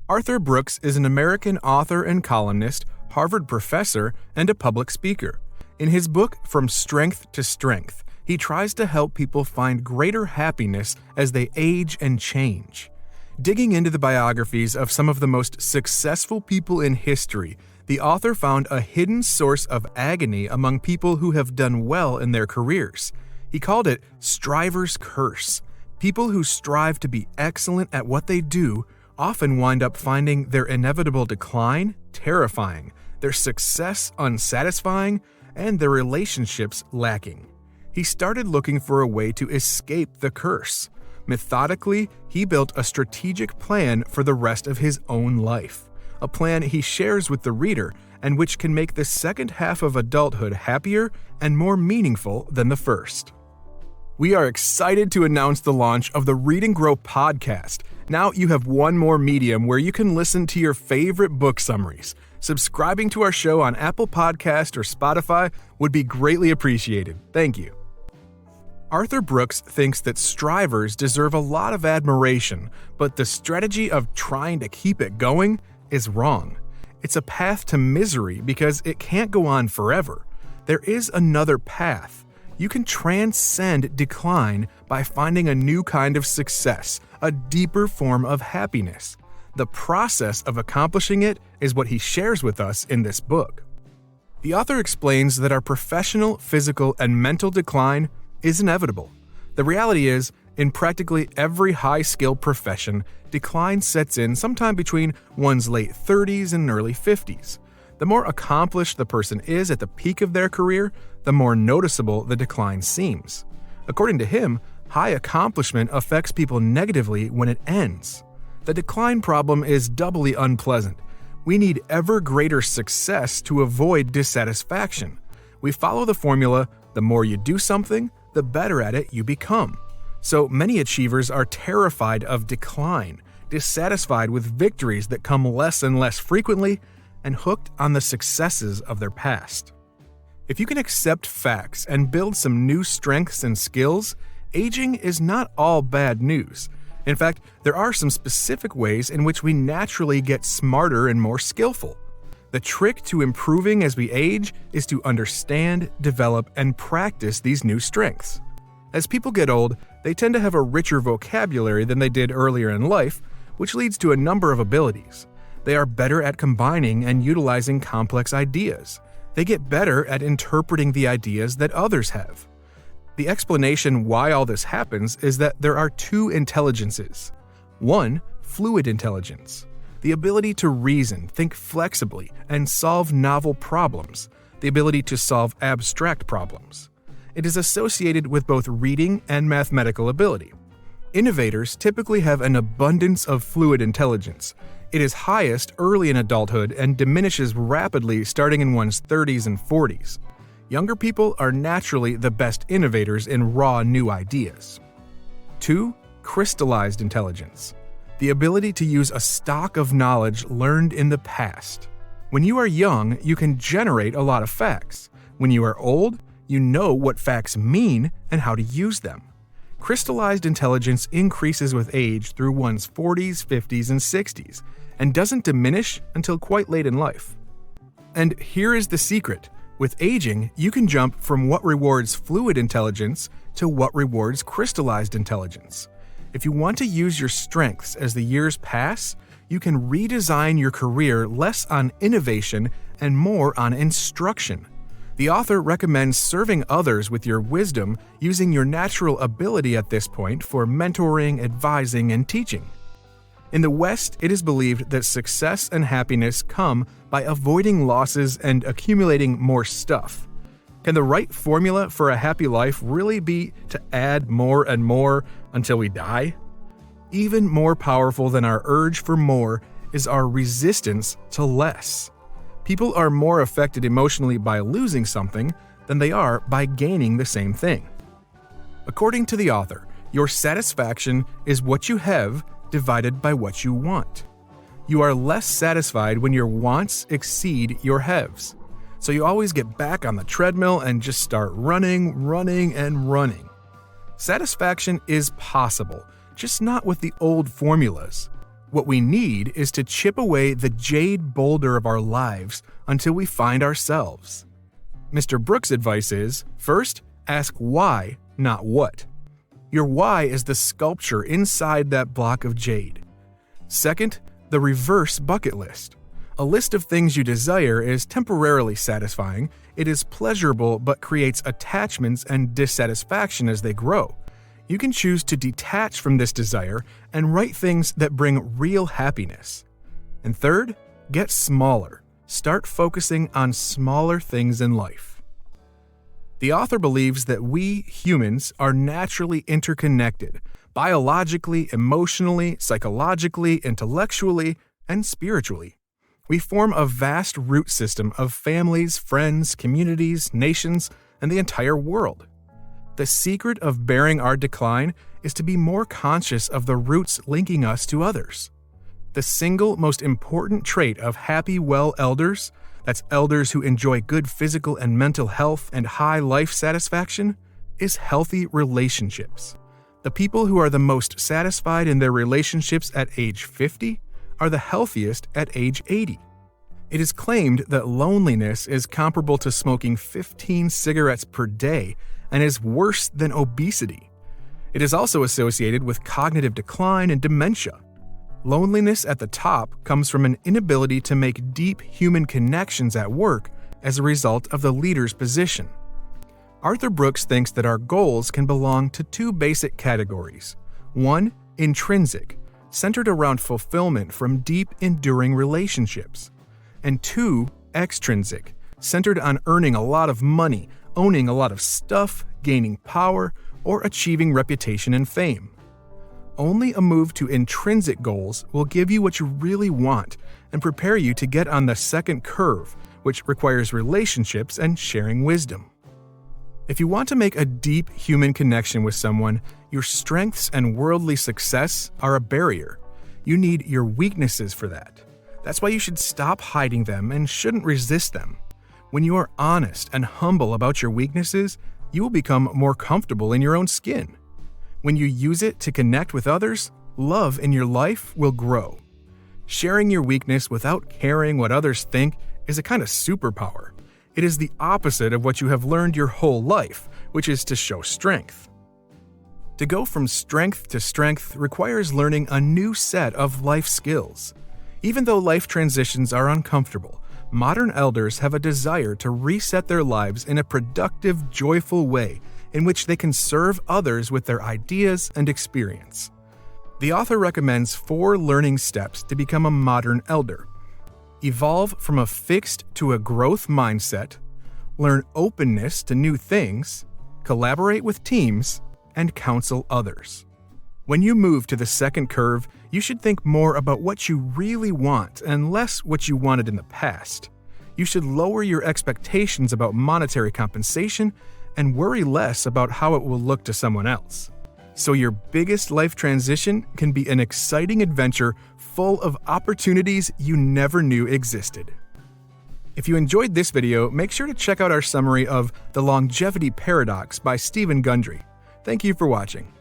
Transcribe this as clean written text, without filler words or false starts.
Arthur Brooks is an American author and columnist, Harvard professor, and a public speaker. In his book, From Strength to Strength, he tries to help people find greater happiness as they age and change. Digging into the biographies of some of the most successful people in history, the author found a hidden source of agony among people who have done well in their careers. He called it Striver'S Curse. People who strive to be excellent at what they do often wind up finding their inevitable decline terrifying, their success unsatisfying, and their relationships lacking. He started looking for a way to escape the curse. Methodically, he built a strategic plan for the rest of his own life, a plan he shares with the reader and which can make the second half of adulthood happier and more meaningful than the first. We are excited to announce the launch of the Read and Grow podcast. Now you have one more medium where you can listen to your favorite book summaries. Subscribing to our show on Apple Podcast or Spotify would be greatly appreciated. Thank you. Arthur Brooks thinks that strivers deserve a lot of admiration, but the strategy of trying to keep it going is wrong. It's a path to misery because it can't go on forever. There is another path. You can transcend decline by finding a new kind of success, a deeper form of happiness. The process of accomplishing it is what he shares with us in this book. The author explains that our professional, physical, and mental decline is inevitable. The reality is, in practically every high-skill profession, decline sets in sometime between one's late 30s and early 50s. The more accomplished the person is at the peak of their career, the more noticeable the decline seems. According to him, high accomplishment affects people negatively when it ends. The decline problem is doubly unpleasant. We need ever greater success to avoid dissatisfaction. We follow the formula, the more you do something, the better at it you become. So many achievers are terrified of decline, dissatisfied with victories that come less and less frequently, and hooked on the successes of their past. If you can accept facts and build some new strengths and skills, aging is not all bad news. In fact, there are some specific ways in which we naturally get smarter and more skillful. The trick to improving as we age is to understand, develop, and practice these new strengths. As people get old, they tend to have a richer vocabulary than they did earlier in life, which leads to a number of abilities. They are better at combining and utilizing complex ideas. They get better at interpreting the ideas that others have. The explanation why all this happens is that there are two intelligences. One, fluid intelligence. The ability to reason, think flexibly, and solve novel problems. The ability to solve abstract problems. It is associated with both reading and mathematical ability. Innovators typically have an abundance of fluid intelligence. It is highest early in adulthood and diminishes rapidly starting in one's 30s and 40s. Younger people are naturally the best innovators in raw new ideas. 2. Crystallized intelligence. The ability to use a stock of knowledge learned in the past. When you are young, you can generate a lot of facts. When you are old, you know what facts mean and how to use them. Crystallized intelligence increases with age through one's 40s, 50s, and 60s, and doesn't diminish until quite late in life. And here is the secret. With aging, you can jump from what rewards fluid intelligence to what rewards crystallized intelligence. If you want to use your strengths as the years pass, you can redesign your career less on innovation and more on instruction. The author recommends serving others with your wisdom using your natural ability at this point for mentoring, advising, and teaching. In the West, it is believed that success and happiness come by avoiding losses and accumulating more stuff. Can the right formula for a happy life really be to add more and more until we die? Even more powerful than our urge for more is our resistance to less. People are more affected emotionally by losing something than they are by gaining the same thing. According to the author, your satisfaction is what you have divided by what you want. You are less satisfied when your wants exceed your haves. So you always get back on the treadmill and just start running. Satisfaction is possible, just not with the old formulas. What we need is to chip away the jade boulder of our lives until we find ourselves. Mr. Brooks' advice is, first, ask why, not what. Your why is the sculpture inside that block of jade. Second, the reverse bucket list. A list of things you desire is temporarily satisfying. It is pleasurable but creates attachments and dissatisfaction as they grow. You can choose to detach from this desire and write things that bring real happiness. And third, get smaller. Start focusing on smaller things in life. The author believes that we humans are naturally interconnected, biologically, emotionally, psychologically, intellectually, and spiritually. We form a vast root system of families, friends, communities, nations, and the entire world. The secret of bearing our decline is to be more conscious of the roots linking us to others. The single most important trait of happy, well elders, that's elders who enjoy good physical and mental health and high life satisfaction, is healthy relationships. The people who are the most satisfied in their relationships at age 50 are the healthiest at age 80. It is claimed that loneliness is comparable to smoking 15 cigarettes per day and is worse than obesity. It is also associated with cognitive decline and dementia. Loneliness at the top comes from an inability to make deep human connections at work as a result of the leader's position. Arthur Brooks thinks that our goals can belong to two basic categories. One, intrinsic, centered around fulfillment from deep, enduring relationships. And two, extrinsic, centered on earning a lot of money, owning a lot of stuff, gaining power, or achieving reputation and fame. Only a move to intrinsic goals will give you what you really want and prepare you to get on the second curve, which requires relationships and sharing wisdom. If you want to make a deep human connection with someone, your strengths and worldly success are a barrier. You need your weaknesses for that. That's why you should stop hiding them and shouldn't resist them. When you are honest and humble about your weaknesses, you will become more comfortable in your own skin. When you use it to connect with others, love in your life will grow. Sharing your weakness without caring what others think is a kind of superpower. It is the opposite of what you have learned your whole life, which is to show strength. To go from strength to strength requires learning a new set of life skills. Even though life transitions are uncomfortable, modern elders have a desire to reset their lives in a productive, joyful way in which they can serve others with their ideas and experience. The author recommends 4 learning steps to become a modern elder. Evolve from a fixed to a growth mindset, learn openness to new things, collaborate with teams, and counsel others. When you move to the second curve, you should think more about what you really want and less what you wanted in the past. You should lower your expectations about monetary compensation and worry less about how it will look to someone else. So your biggest life transition can be an exciting adventure full of opportunities you never knew existed. If you enjoyed this video, make sure to check out our summary of The Longevity Paradox by Stephen Gundry. Thank you for watching.